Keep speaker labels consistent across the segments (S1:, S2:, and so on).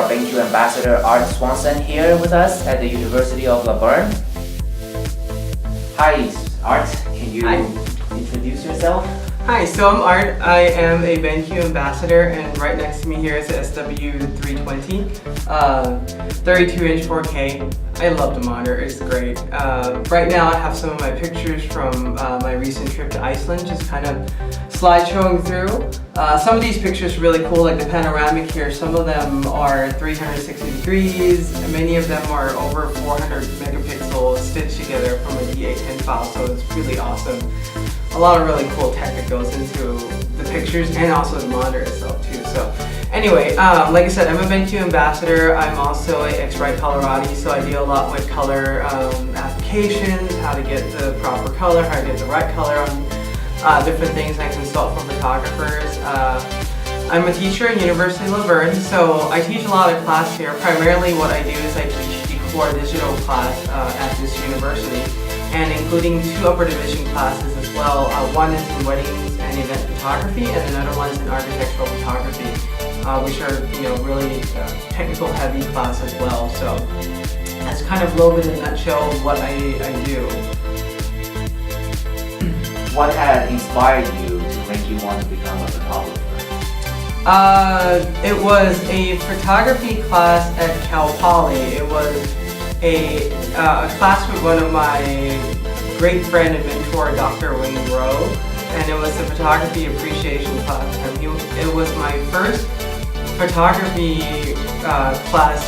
S1: our BenQ Ambassador Art Suwansang here with us at the University of Laverne. Hi Art, can you introduce yourself?
S2: Hi, so I'm Art. I am a BenQ Ambassador, and right next to me here is the SW320, 32-inch 4K. I love the monitor, it's great. Right now I have some of my pictures from my recent trip to Iceland, just kind of slideshowing through. Some of these pictures are really cool, like the panoramic here. Some of them are 360 degrees, many of them are over 400 megapixels stitched together from a D810 file, so it's really awesome. A lot of really cool tech that goes into the pictures and also the monitor itself too. So anyway, like I said, I'm a BenQ Ambassador. I'm also a ex-Wright Colorati, so I deal a lot with color applications, how to get the proper color, how to get the right color on different things I consult from photographers. I'm a teacher at University of Laverne, so I teach a lot of class here. Primarily what I do is I teach the core digital class at this university, and including 2 upper division classes as well. One is in weddings and event photography, and another one is in architectural photography, which are really technical heavy class as well. So that's kind of a little bit in a nutshell what I do.
S1: What had inspired you to make you want to become a photographer?
S2: It was a photography class at Cal Poly. It was a class with one of my great friend and mentor, Dr. Wayne Rowe, and it was a photography appreciation class. And it was my first photography class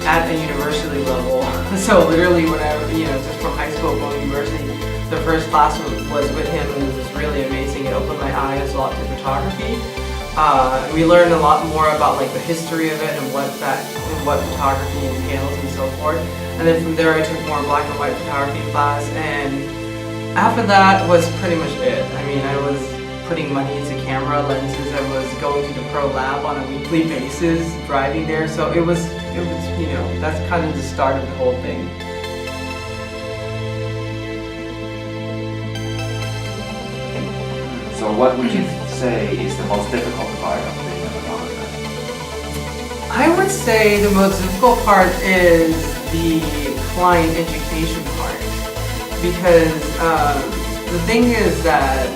S2: at a university level. So literally when I, just from high school going to university, the first class was with him, and it was really amazing. It opened my eyes a lot to photography. We learned a lot more about the history of it and what photography entails and so forth. And then from there I took more black and white photography class, and after that was pretty much it. I mean, I was putting money into camera lenses. I was going to the pro lab on a weekly basis, driving there. So it was that's kind of the start of the whole thing.
S1: So what would you say is the most difficult part of being a photographer?
S2: I would say the most difficult part is the client education part, because the thing is that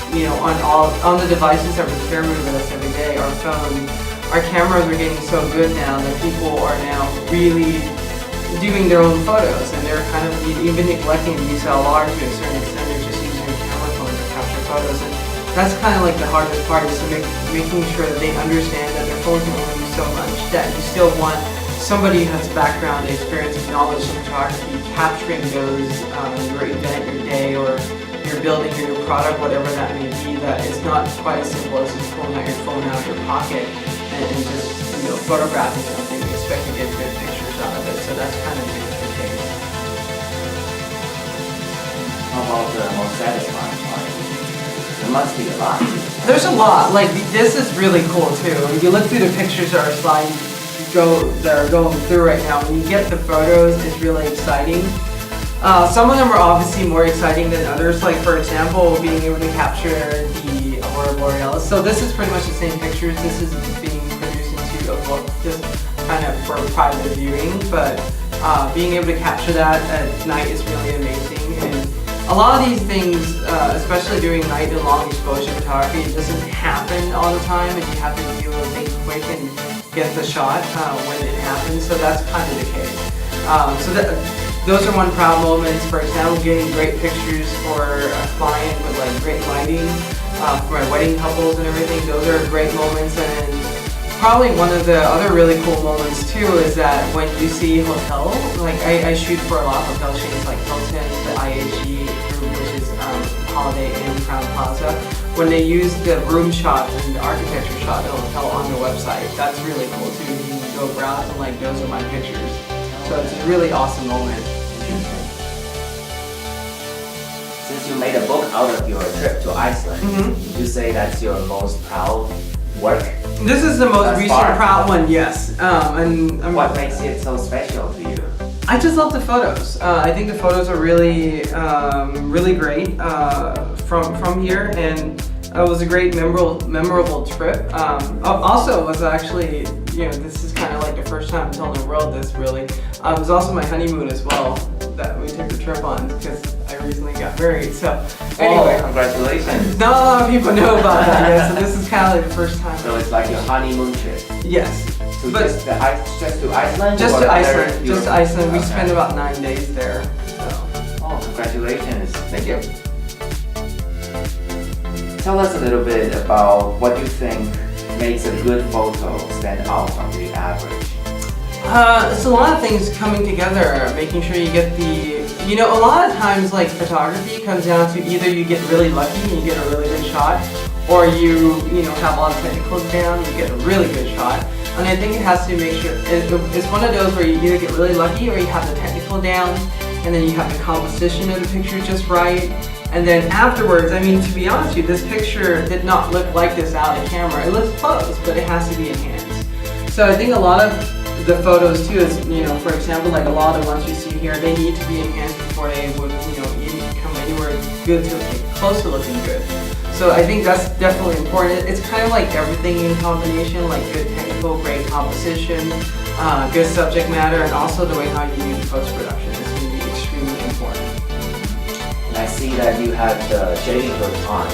S2: on the devices that we carry with us every day, our phones, our cameras are getting so good now that people are now really doing their own photos, and they're kind of even neglecting DSLR to a certain extent. They're just using their camera phones to capture photos, and that's kind of the hardest part, is to making sure that they understand that their phone can only do so much, that you still want somebody who has background, experience, and knowledge in photography capturing those, your event, your day, or your building, your new product, whatever that may be, that it's not quite as simple as just pulling out your phone out of your pocket and just photographing something and expect to get good pictures out of it. So that's kind of the case.
S1: How about the most satisfying part? There must be a lot.
S2: There's a lot. This is really cool too. If you look through the pictures that are going through right now, when you get the photos, it's really exciting. Some of them are obviously more exciting than others, like for example, being able to capture the Aurora Borealis. So this is pretty much the same pictures. This is being produced into a book just kind of for private viewing, but being able to capture that at night is really amazing. And a lot of these things, especially during night and long exposure photography, it doesn't happen all the time, and you have to deal with things quick and get the shot when it happens. So that's kind of the case. Those are one proud moments. For example, getting great pictures for a client with great lighting for my wedding couples and everything. Those are great moments. And probably one of the other really cool moments too is that when you see hotels, I shoot for a lot of hotel chains like Hilton, the IHG group, which is Holiday Inn, Crown Plaza. When they use the room shot and the architecture shot of the hotel on their website, that's really cool too. You can go browse and those are my pictures. So it's a really awesome moment.
S1: Since you made a book out of your trip to Iceland, would you say that's your most proud work?
S2: This is the most recent proud one, yes.
S1: What makes it so special to you?
S2: I just love the photos. I think the photos are really, really great from here, and it was a great memorable trip. Also, it was actually this is kind of like the first time I'm telling the world this, really. It was also my honeymoon as well that we took the trip on because I recently got married. So anyway,
S1: congratulations.
S2: Not a lot of people know about that yet, so this is kind of like the first time.
S1: So it's like your honeymoon trip.
S2: Yes.
S1: So
S2: But
S1: just to Iceland?
S2: just
S1: or
S2: to
S1: other
S2: Iceland. Just to Iceland. We
S1: Okay.
S2: spent about 9 days there. So.
S1: Oh, congratulations.
S2: Thank you.
S1: Tell us a little bit about what you think makes a good photo stand out from the average.
S2: It's a lot of things coming together, making sure you get a lot of times like photography comes down to either you get really lucky and you get a really good shot, or you have a lot of technicals down, you get a really good shot. And I think it has to make sure, it's one of those where you either get really lucky or you have the technical down, and then you have the composition of the picture just right. And then afterwards, I mean, to be honest with you, this picture did not look like this out of camera. It looks close, but it has to be enhanced. So I think a lot of the photos too is, for example, like a lot of the ones you see here, they need to be enhanced before they would, even come anywhere good to close to looking good. So I think that's definitely important. It's kind of like everything in combination, like good technical, great composition, good subject matter, and also the way how you use post-production is going to be extremely important.
S1: And I see that you have the shading hood on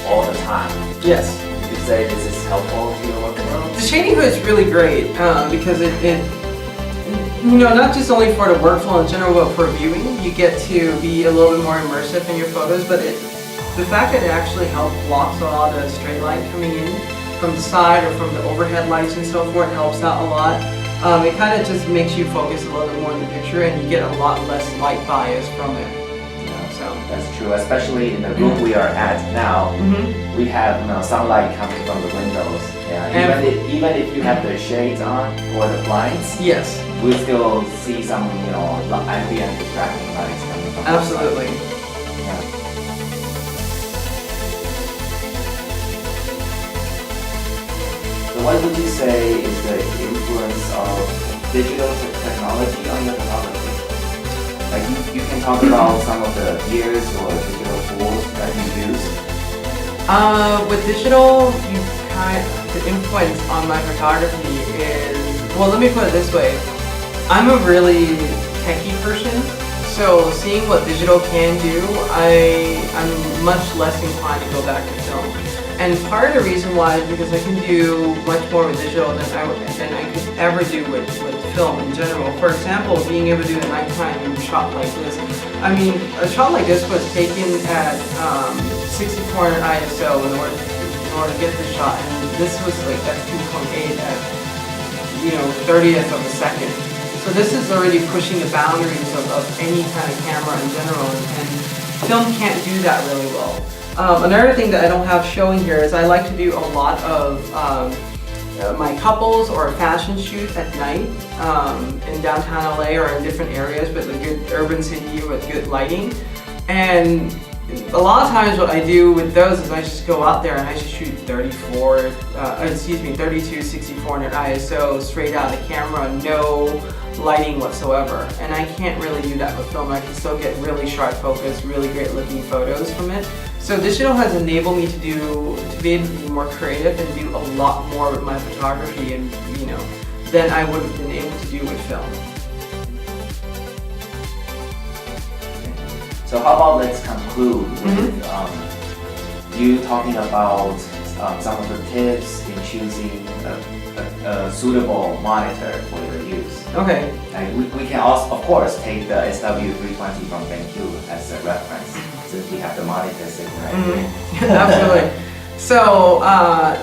S1: all the time.
S2: Yes.
S1: You say this is helpful to your workflow?
S2: The shading hood is really great because it not just only for the workflow in general, but for viewing, you get to be a little bit more immersive in your photos. But the fact that it actually helps blocks a lot of the straight light coming in from the side or from the overhead lights and so forth helps out a lot. It kind of just makes you focus a little bit more in the picture, and you get a lot less light bias from it. So
S1: that's true, especially in the room we are at now. We have sunlight coming from the windows. Yeah. Even if you have the shades on or the blinds,
S2: yes,
S1: we still see some ambient distracting lights coming from
S2: absolutely.
S1: the side. Yeah. So what would you say is the influence of digital technology on your photography? Like you can talk about some of the gears or digital tools that you use.
S2: With digital, the influence on my photography is, well, let me put it this way. I'm a really techie person, so seeing what digital can do, I'm much less inclined to go back to film. And part of the reason why is because I can do much more with digital than I could ever do with film in general. For example, being able to do a nighttime shot like this. I mean, a shot like this was taken at 6400 ISO in order to get the shot, and this was like f2.8 at 30th of a second. So this is already pushing the boundaries of any kind of camera in general, and film can't do that really well. Another thing that I don't have showing here is I like to do a lot of my couples or fashion shoot at night in downtown LA or in different areas with a good urban city with good lighting. And a lot of times what I do with those is I just go out there and I just shoot 32 6400 ISO straight out of the camera, no lighting whatsoever. And I can't really do that with film. I can still get really sharp focus, really great looking photos from it. So digital has enabled me to be able to be more creative and do a lot more with my photography, and than I would have been able to do with film.
S1: So how about let's conclude with you talking about some of the tips in choosing a suitable monitor for your use.
S2: Okay.
S1: And we can also, of course, take the SW320 from BenQ as a reference, since we have the monitor sitting right here.
S2: Absolutely. So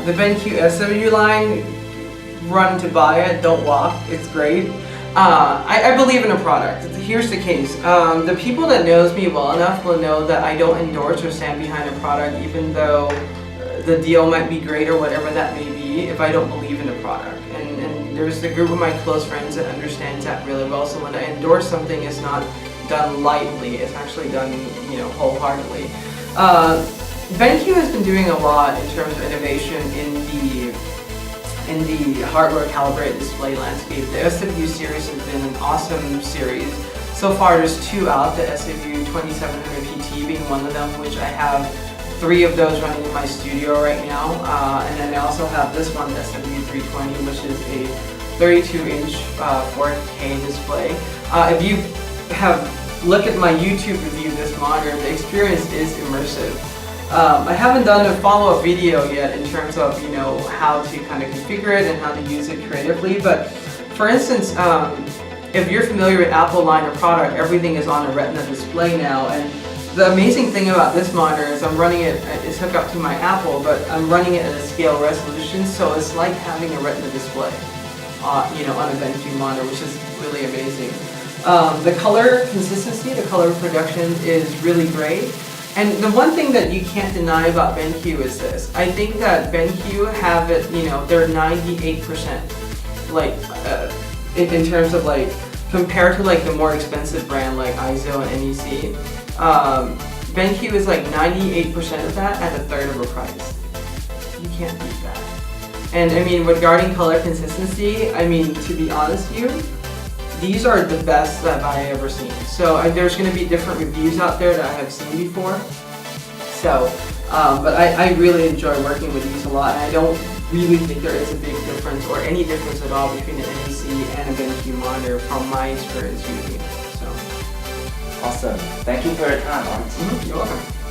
S2: the BenQ SW line, run to buy it, don't walk, it's great. I believe in a product. Here's the case. The people that knows me well enough will know that I don't endorse or stand behind a product even though the deal might be great or whatever that may be if I don't believe in the product. And there's a group of my close friends that understands that really well, so when I endorse something, it's not done lightly, it's actually done wholeheartedly. BenQ has been doing a lot in terms of innovation in the hardware calibrated display landscape. The SW series has been an awesome series. So far there's two out, the SW2700 PT being one of them, which I have 3 of those running in my studio right now. And then I also have this one, the SW320 320, which is a 32-inch 4K display. If you have looked at my YouTube review of this monitor, the experience is immersive. I haven't done a follow-up video yet in terms of how to kind of configure it and how to use it creatively, but for instance, if you're familiar with Apple line of product, everything is on a Retina display now, and the amazing thing about this monitor is I'm running it, it's hooked up to my Apple, but I'm running it at a scale resolution, so it's like having a Retina display, on a BenQ monitor, which is really amazing. The color consistency, the color production is really great. And the one thing that you can't deny about BenQ is this. I think that BenQ have it, they're 98%, like, in terms of like, compared to like the more expensive brand like ISO and NEC, BenQ is like 98% of that at a third of the price. You can't beat that. And I mean, regarding color consistency, I mean, to be honest with you, these are the best that I've ever seen. So there's going to be different reviews out there that I have seen before. So, but I really enjoy working with these a lot, and I don't really think there is a big difference or any difference at all between an NEC and a BenQ monitor from my experience using it. So,
S1: Awesome. Thank you for your time, Art.
S2: You're welcome.